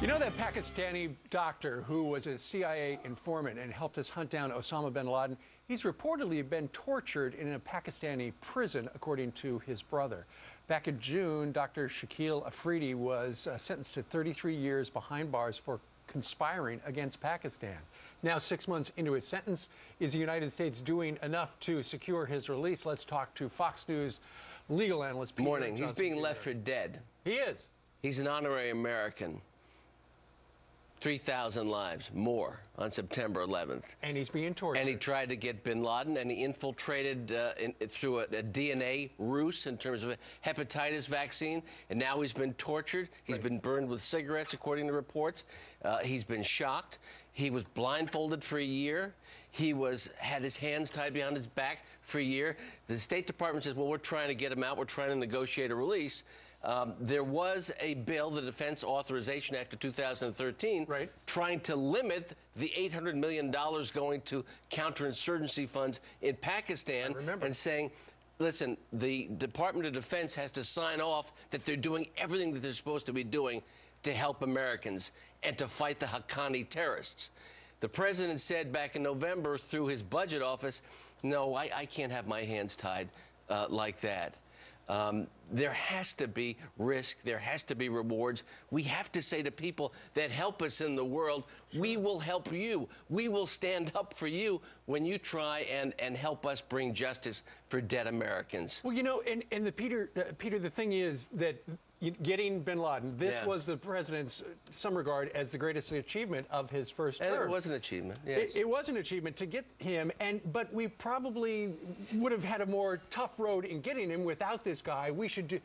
You know that Pakistani doctor who was a CIA informant and helped us hunt down Osama bin Laden? He's reportedly been tortured in a Pakistani prison, according to his brother. Back in June, Dr. Shakil Afridi was sentenced to 33 years behind bars for conspiring against Pakistan. Now, 6 months into his sentence, is the United States doing enough to secure his release? Let's talk to Fox News legal analyst Peter Morning. Johnson. He's being left for dead. He is. He's an honorary American. 3,000 lives more on September 11th. And he's being tortured. And he tried to get bin Laden, and he infiltrated through a DNA ruse in terms of a hepatitis vaccine, and now he's been tortured. He's been burned with cigarettes, according to reports. He's been shocked. He was blindfolded for a year. He had his hands tied behind his back for a year. The State Department says, well, we're trying to get him out. We're trying to negotiate a release. There was a bill, the Defense Authorization Act of 2013, trying to limit the $800 million going to counterinsurgency funds in Pakistan, and saying, listen, the Department of Defense has to sign off that they're doing everything that they're supposed to be doing to help Americans and to fight the Haqqani terrorists. The president said back in November through his budget office, no, I can't have my hands tied like that. There has to be risk. There has to be rewards. We have to say to people that help us in the world, we will help you. We will stand up for you when you try and help us bring justice for dead Americans. Well, you know, and Peter, the thing is that getting bin Laden, this was the president's, some regard, as the greatest achievement of his first term. And it was an achievement, yes. It was an achievement to get him, but we probably would have had a more tough road in getting him without this guy. We should do,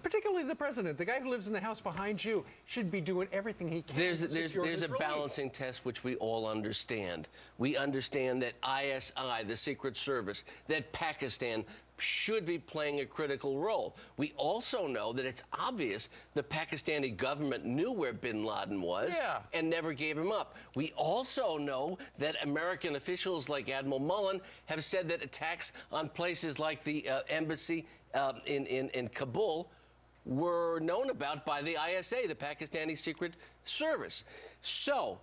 particularly the president, the guy who lives in the house behind you, should be doing everything he can. There's a balancing test which we all understand. We understand that ISI, the Secret Service, that Pakistan should be playing a critical role. We also know that it's obvious the Pakistani government knew where bin Laden was and never gave him up. We also know that American officials like Admiral Mullen have said that attacks on places like the embassy in Kabul were known about by the ISA, the Pakistani Secret Service. So,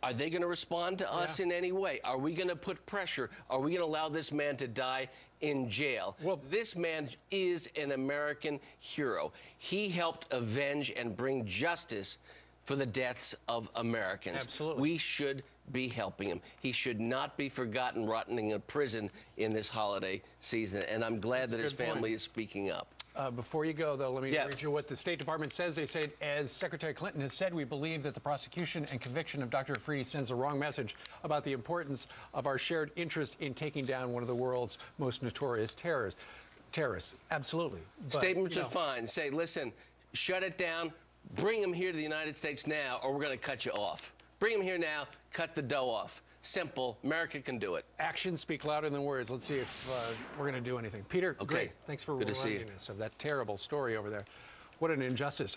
are they going to respond to us in any way? Are we going to put pressure? Are we going to allow this man to die in jail? Well, this man is an American hero. He helped avenge and bring justice for the deaths of Americans. Absolutely. We should be helping him. He should not be forgotten rotting in a prison in this holiday season, and I'm glad that his family is speaking up. Before you go, though, let me read you what the State Department says. They say, as Secretary Clinton has said, we believe that the prosecution and conviction of Dr. Afridi sends a wrong message about the importance of our shared interest in taking down one of the world's most notorious terrorists. Absolutely. But, statements are fine. Say, listen, shut it down, bring him here to the United States now, or we're going to cut you off. Bring him here now, cut the dough off. Simple. America can do it. Actions speak louder than words. Let's see if we're going to do anything. Peter, great. Thanks for reminding us of that terrible story over there. What an injustice.